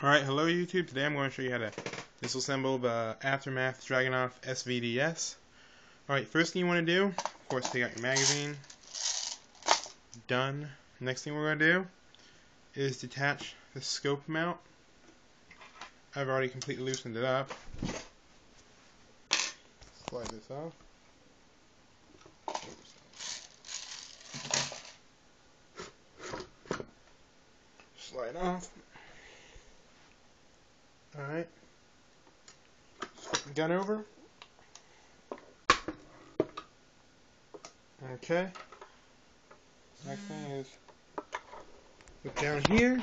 Alright, hello YouTube. Today I'm going to show you how to disassemble the Aftermath Dragunov svds. Alright, first thing you want to do, of course, take out your magazine. Done. Next thing we're going to do is detach the scope mount. I've already completely loosened it up. Slide this off. Slide off. Alright. Gun over. Okay. Next thing is look down here,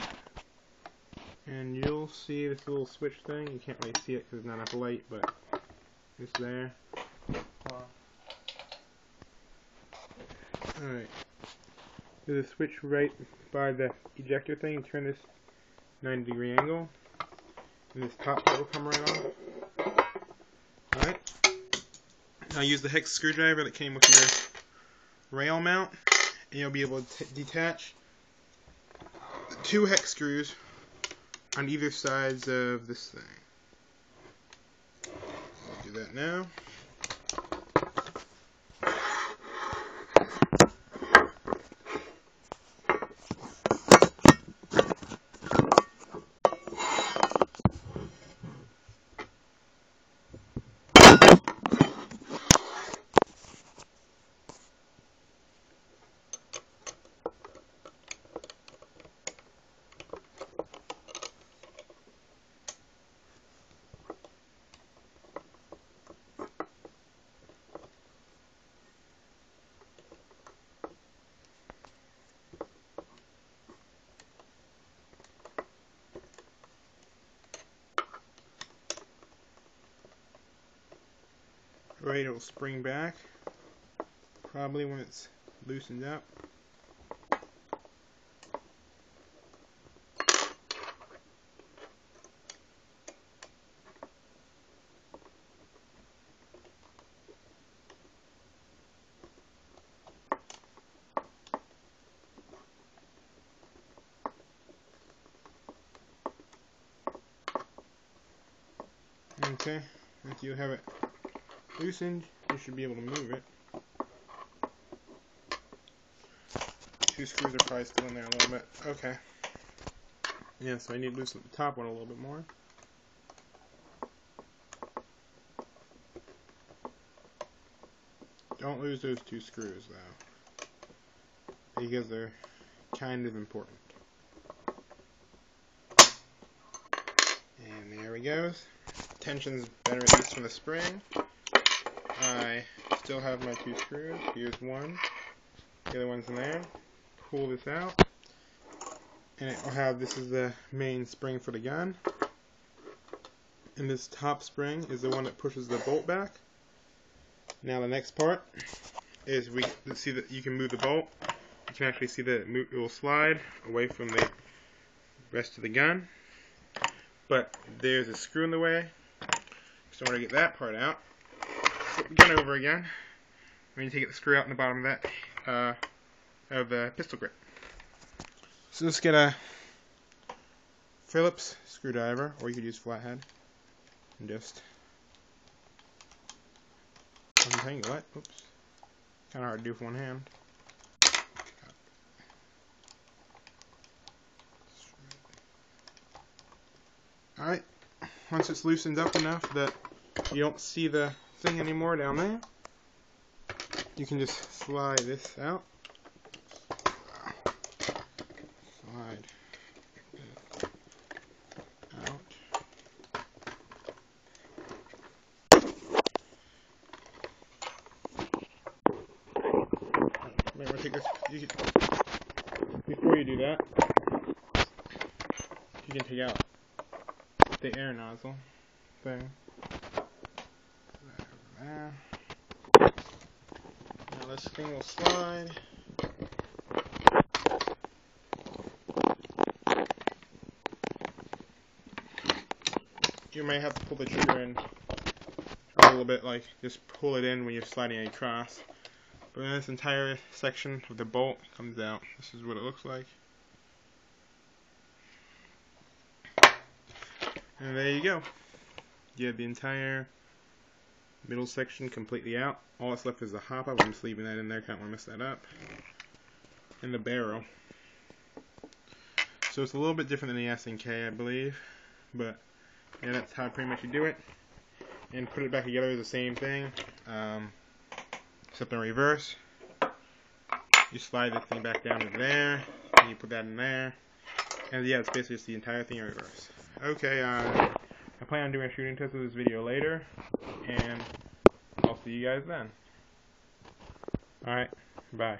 and you'll see this little switch thing. You can't really see it because there's not enough light, but it's there. Alright. There's a switch right by the ejector thing. You turn this 90-degree angle, and this top part will come right off. Alright. Now use the hex screwdriver that came with your rail mount, and you'll be able to detach the 2 hex screws on either sides of this thing. I'll do that now. Right, it'll spring back, probably when it's loosened up. Okay, once you have it loosened, you should be able to move it. 2 screws are probably still in there a little bit. Okay. Yeah, so I need to loosen the top one a little bit more. Don't lose those 2 screws though, because they're kind of important. And there he goes. Tension's been released from the spring. I still have my 2 screws. Here's one. The other one's in there. Pull this out, and it will have, this is the main spring for the gun, and this top spring is the one that pushes the bolt back. Now the next part is let's see that you can move the bolt. You can actually see that it will slide away from the rest of the gun, but there's a screw in the way. So in order to get that part out, flip the gun over again. When you take the screw out in the bottom of that of the pistol grip. So let's get a Phillips screwdriver, or you could use flathead, and just untangle it. Oops, kind of hard to do with one hand. Alright, once it's loosened up enough that you don't see the thing anymore down there, you can just slide this out. Slide this out. I'm gonna take this. Before you do that, you can take out the air nozzle thing. Now this thing will slide. You may have to pull the trigger in a little bit, like just pull it in when you're sliding it across. But then this entire section of the bolt comes out. This is what it looks like. And there you go. You have the entire middle section completely out. All that's left is the hopper. I'm just leaving that in there, can't want to mess that up. And the barrel. So it's a little bit different than the S&K, I believe. But yeah, that's how pretty much you do it. And put it back together is the same thing, except in reverse. You slide this thing back down to there, and you put that in there. And yeah, it's basically just the entire thing in reverse. Okay, I plan on doing a shooting test of this video later, and I'll see you guys then. Alright, bye.